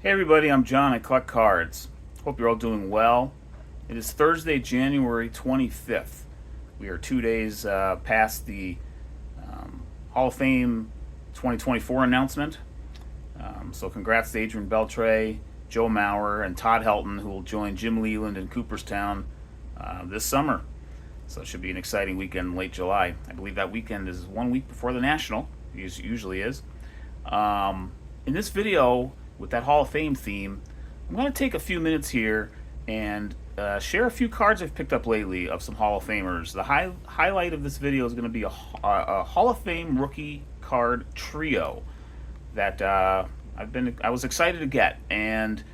Hey everybody, I'm John. I collect cards. Hope you're all doing well. It is Thursday, January 25th. We are 2 days past the Hall of Fame 2024 announcement. So congrats to Adrian Beltre, Joe Mauer, and Todd Helton, who will join Jim Leland in Cooperstown this summer. So it should be an exciting weekend in late July. I believe that weekend is 1 week before the National. It usually is. In this video, with that Hall of Fame theme, I'm going to take a few minutes here and share a few cards I've picked up lately of some Hall of Famers. The highlight of this video is going to be a Hall of Fame rookie card trio that I was excited to get, and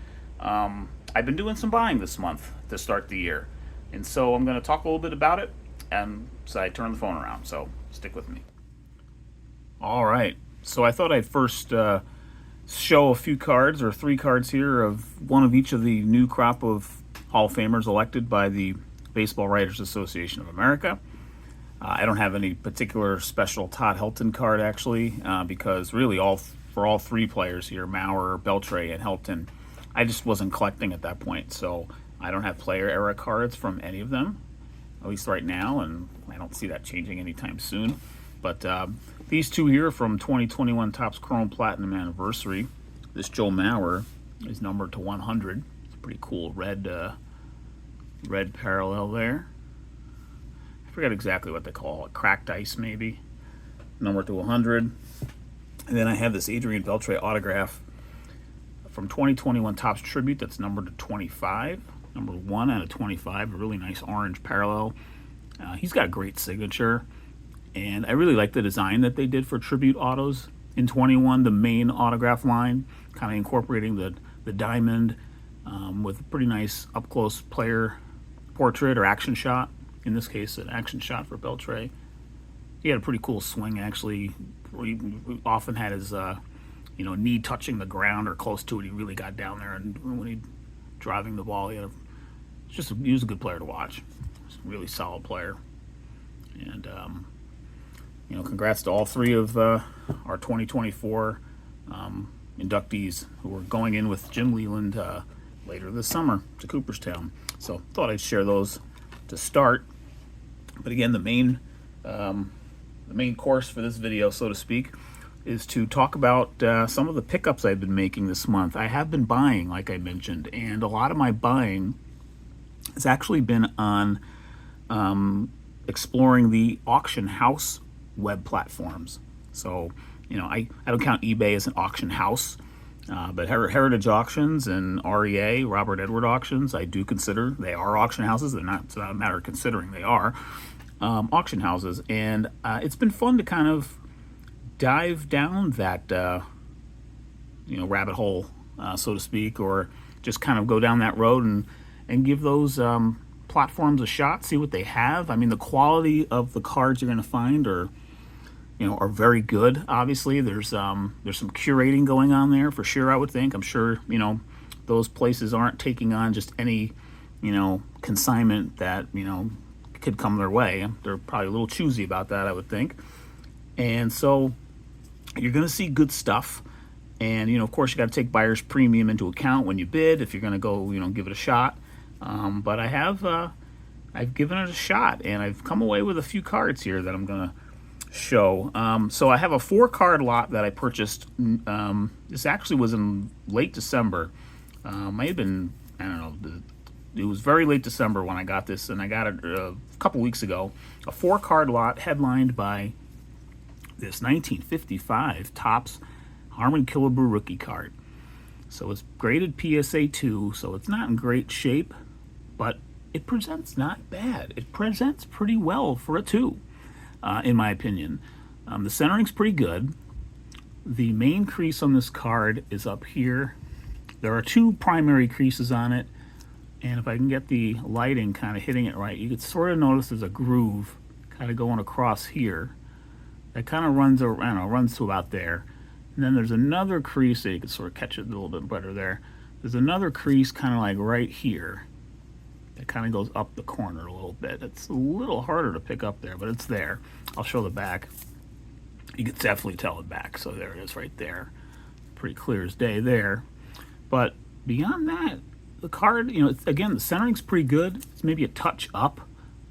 I've been doing some buying this month to start the year, and so I'm going to talk a little bit about it, and so I turn the phone around. So stick with me. All right. So I thought I'd first show a few cards, or three cards here, of one of each of the new crop of Hall of Famers elected by the Baseball Writers Association of America. I don't have any particular special Todd Helton card, actually, because really for all three players here, Mauer, Beltre, and Helton, I just wasn't collecting at that point, so I don't have player era cards from any of them, at least right now, and I don't see that changing anytime soon. But these two here from 2021 Topps Chrome Platinum Anniversary. This Joe Mauer is numbered to 100. It's a pretty cool red parallel there. I forget exactly what they call it. Cracked ice, maybe. Numbered to 100. And then I have this Adrian Beltre autograph from 2021 Topps Tribute that's numbered to 25. Number 1 out of 25. A really nice orange parallel. He's got a great signature. And I really like the design that they did for Tribute Autos in 21, the main autograph line, kind of incorporating the diamond with a pretty nice up-close player portrait or action shot. In this case, an action shot for Beltre. He had a pretty cool swing, actually. He often had his knee touching the ground or close to it. He really got down there, and when he driving the ball, he was a good player to watch. He's a really solid player. And congrats to all three of our 2024 inductees who are going in with Jim Leland later this summer to Cooperstown. So thought I'd share those to start. But again, the main course for this video, so to speak, is to talk about some of the pickups I've been making this month. I have been buying, like I mentioned, and a lot of my buying has actually been on exploring the auction house web platforms. So, I don't count eBay as an auction house, but Heritage Auctions and REA, Robert Edward Auctions, I do consider they are auction houses. They're not, it's not a matter of considering, they are auction houses. And it's been fun to kind of dive down that, rabbit hole, so to speak, or just kind of go down that road and give those platforms a shot, see what they have. I mean, the quality of the cards you're going to find are very good. Obviously, there's some curating going on there for sure, I would think. I'm sure, those places aren't taking on just any, consignment that, could come their way. They're probably a little choosy about that, I would think. And so you're going to see good stuff. And, of course, you got to take buyer's premium into account when you bid if you're going to go, give it a shot. But I've given it a shot, and I've come away with a few cards here that I'm going to show. So I have a 4-card lot that I purchased. This actually was in late December. Might have been, I don't know, it was very late December when I got this, and I got it a couple weeks ago. A 4-card lot headlined by this 1955 Topps Harmon Killebrew rookie card. So it's graded PSA 2, so it's not in great shape, but it presents not bad. It presents pretty well for a 2. In my opinion. The centering's pretty good. The main crease on this card is up here. There are 2 primary creases on it, and if I can get the lighting kind of hitting it right, you could sort of notice there's a groove kind of going across here that kind of runs to about there. And then there's another crease that you can sort of catch it a little bit better there. There's another crease kind of like right here that kind of goes up the corner a little bit. It's a little harder to pick up there, but it's there. I'll show the back. You can definitely tell it back. So there it is right there. Pretty clear as day there. But beyond that, the card, again, the centering's pretty good. It's maybe a touch up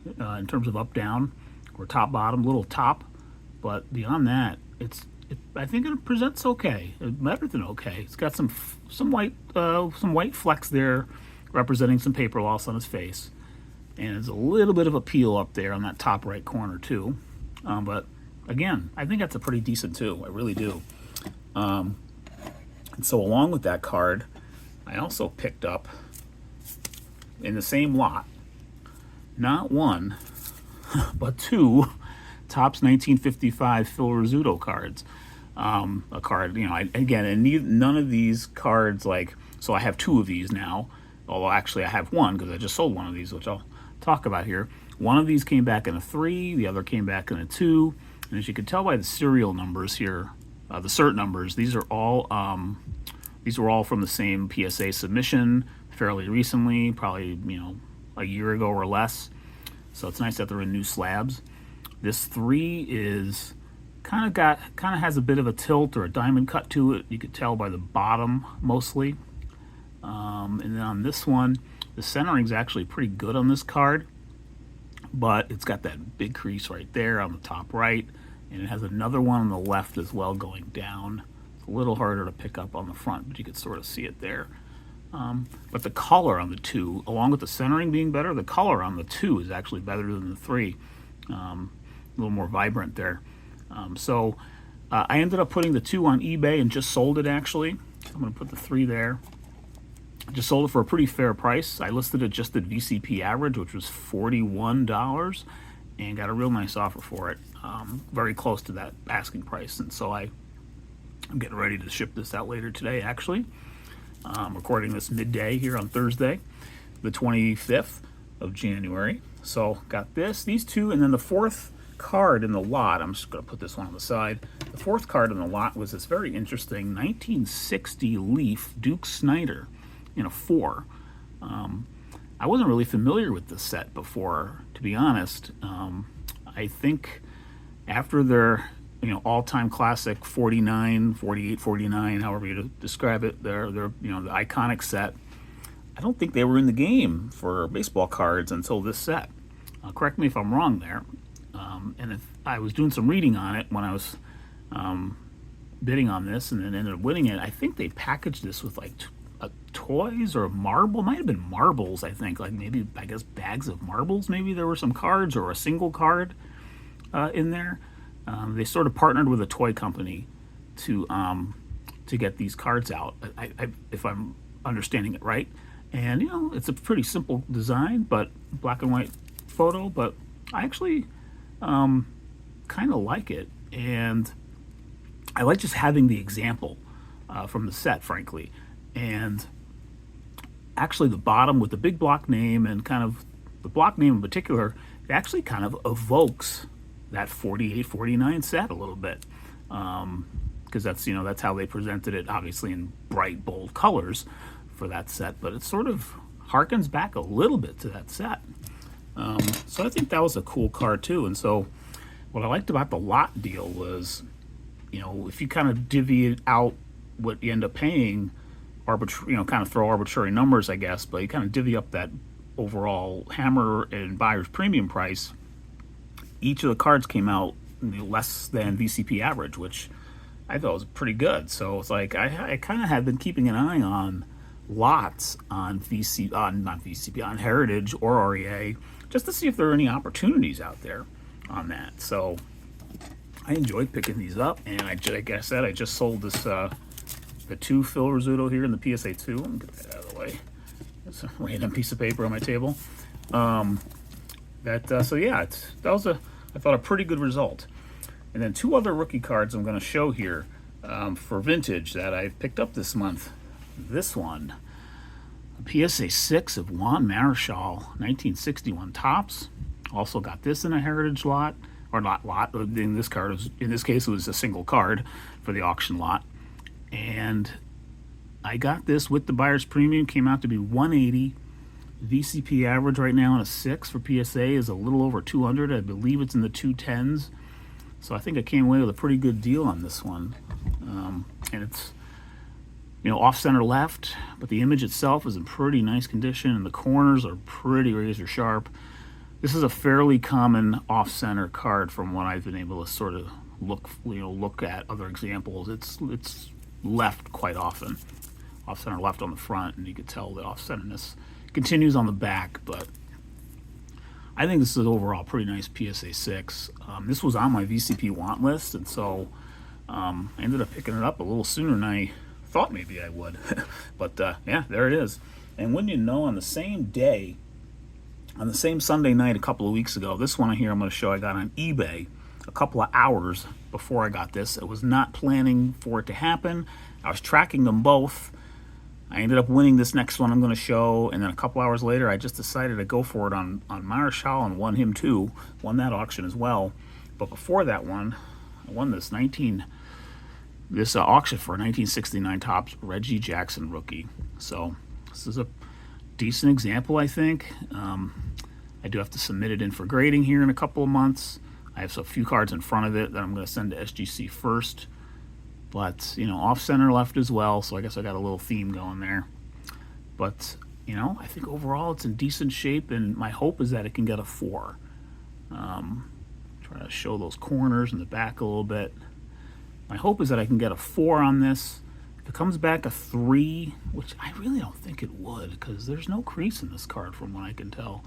in terms of up down or top bottom, little top. But beyond that, I think it presents okay, better than okay. It's got some white flecks there, representing some paper loss on his face, and there's a little bit of a peel up there on that top right corner too. But again, I think that's a pretty decent too. I really do. And so along with that card, I also picked up in the same lot, not one, but two Topps 1955 Phil Rizzuto cards. A card, none of these cards, so I have two of these now, although actually I have one because I just sold one of these, which I'll talk about here. One of these came back in a 3, the other came back in a 2, and as you can tell by the serial numbers here, the cert numbers, these were all from the same PSA submission fairly recently, probably a year ago or less. So it's nice that they're in new slabs. This 3 is kind of has a bit of a tilt or a diamond cut to it. You could tell by the bottom mostly. And then on this one, the centering's actually pretty good on this card, but it's got that big crease right there on the top right, and it has another one on the left as well going down. It's a little harder to pick up on the front, but you can sort of see it there. But the color on the 2, along with the centering being better, the color on the 2 is actually better than the 3. A little more vibrant there. So I ended up putting the 2 on eBay and just sold it actually. So I'm going to put the 3 there. Just sold it for a pretty fair price. I listed it just at VCP average, which was $41, and got a real nice offer for it, very close to that asking price. And so I'm getting ready to ship this out later today actually. Recording this midday here on Thursday, the 25th of January. So got these two, and then the fourth card in the lot, I'm just going to put this one on the side. The fourth card in the lot was this very interesting 1960 Leaf Duke Snider in a 4. I wasn't really familiar with this set before, to be honest. I think after their all-time classic 49, 48, 49, however you describe it, their the iconic set, I don't think they were in the game for baseball cards until this set. Correct me if I'm wrong there. And if I was doing some reading on it when I was bidding on this and then ended up winning it, I think they packaged this with toys or marble. Might have been marbles, I think. Maybe, I guess, bags of marbles. Maybe there were some cards or a single card in there. They sort of partnered with a toy company to get these cards out, if I'm understanding it right. And it's a pretty simple design, but black and white photo. But I actually kind of like it, and I like just having the example from the set, frankly. And actually, the bottom with the big block name and kind of the block name in particular, it actually kind of evokes that 48, 49 set a little bit, because that's how they presented it, obviously in bright, bold colors for that set. But it sort of harkens back a little bit to that set. So I think that was a cool card too. And so what I liked about the lot deal was, if you kind of divvy it out what you end up paying, kind of throw arbitrary numbers, I guess, but you kind of divvy up that overall hammer and buyer's premium price. Each of the cards came out less than VCP average, which I thought was pretty good. So it's I kind of had been keeping an eye on lots on on Heritage or REA, just to see if there are any opportunities out there on that. So I enjoyed picking these up, and like I said, I just sold this the 2 Phil Rizzuto here in the PSA 2. Let me get that out of the way. It's a random piece of paper on my table. That was I thought a pretty good result. And then 2 other rookie cards I'm going to show here for vintage that I picked up this month. This one, a PSA 6 of Juan Marichal, 1961 Topps. Also got this in a Heritage lot, or not lot. In this case, it was a single card for the auction lot. And I got this with the buyer's premium. Came out to be $180. VCP average right now on a 6 for PSA is a little over 200. I believe it's in the 210s. So I think I came away with a pretty good deal on this one. And it's off center left, but the image itself is in pretty nice condition, and the corners are pretty razor sharp. This is a fairly common off center card from what I've been able to sort of look at other examples. It's left quite often, off center left on the front, and you could tell the off centerness continues on the back. But I think this is overall pretty nice PSA 6. This was on my VCP want list, and so I ended up picking it up a little sooner than I thought maybe I would. But yeah, there it is. And wouldn't you know, on the same day, on the same Sunday night a couple of weeks ago, this one here I'm going to show I got on eBay a couple of hours before I got this. I was not planning for it to happen. I was tracking them both. I ended up winning this next one I'm going to show, and then a couple hours later I just decided to go for it on Marshall and won him too. Won that auction as well. But before that one, I won this auction for a 1969 Topps Reggie Jackson rookie. So this is a decent example, I think. I do have to submit it in for grading here in a couple of months. I have a few cards in front of it that I'm going to send to SGC first. But, off center left as well, so I guess I got a little theme going there. But, I think overall it's in decent shape, and my hope is that it can get a 4. Try to show those corners in the back a little bit. My hope is that I can get a 4 on this. If it comes back a 3, which I really don't think it would, because there's no crease in this card from what I can tell.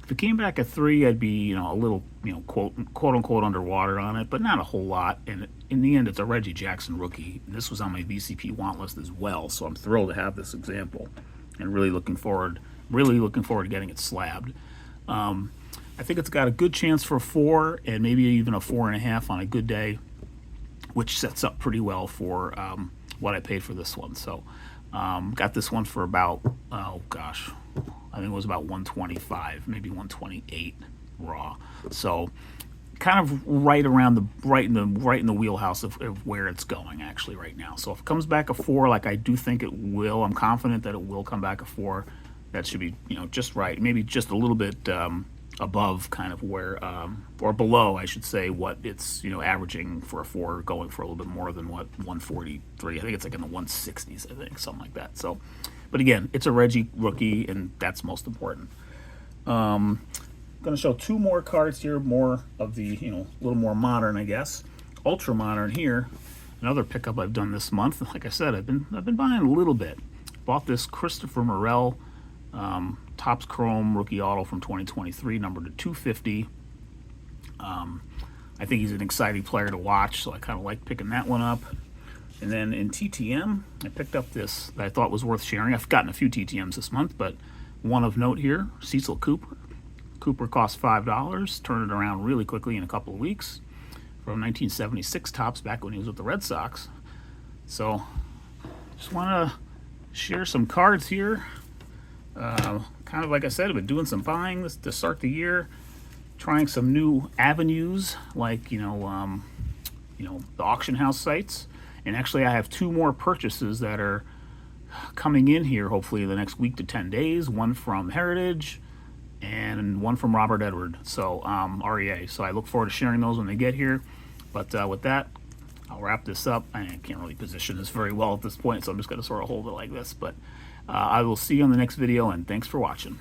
If it came back a 3, I'd be, a little, quote unquote underwater on it, but not a whole lot. And in the end, it's a Reggie Jackson rookie. And this was on my VCP want list as well, so I'm thrilled to have this example, and really looking forward to getting it slabbed. I think it's got a good chance for a 4, and maybe even a 4.5 on a good day, which sets up pretty well for what I paid for this one. So got this one for about, I think it was about 125, maybe 128 raw. So kind of right in the wheelhouse of where it's going actually right now. So if it comes back a 4, like I do think it will, I'm confident that it will come back a 4. That should be just right, maybe just a little bit above kind of where, or below, I should say, what it's averaging for a 4, going for a little bit more than what 143. I think it's like in the 160s, I think, something like that. So, but again, it's a Reggie rookie, and that's most important. I'm going to show 2 more cards here, more of the a little more modern, I guess, ultra modern here. Another pickup I've done this month. Like I said, I've been buying a little bit. Bought this Christopher Morel Topps Chrome rookie auto from 2023, numbered to 250. I think he's an exciting player to watch, so I kind of like picking that one up. And then in TTM, I picked up this that I thought was worth sharing. I've gotten a few TTMs this month, but one of note here, Cecil Cooper. Cooper cost $5, turned it around really quickly in a couple of weeks, from 1976 Topps, back when he was with the Red Sox. So just want to share some cards here. Kind of like I said, I've been doing some buying this to start the year, trying some new avenues like the auction house sites. And actually, I have 2 more purchases that are coming in here, hopefully in the next week to 10 days. One from Heritage and one from Robert Edward, so REA. So I look forward to sharing those when they get here. But with that, I'll wrap this up. I can't really position this very well at this point, so I'm just going to sort of hold it like this. But I will see you on the next video, and thanks for watching.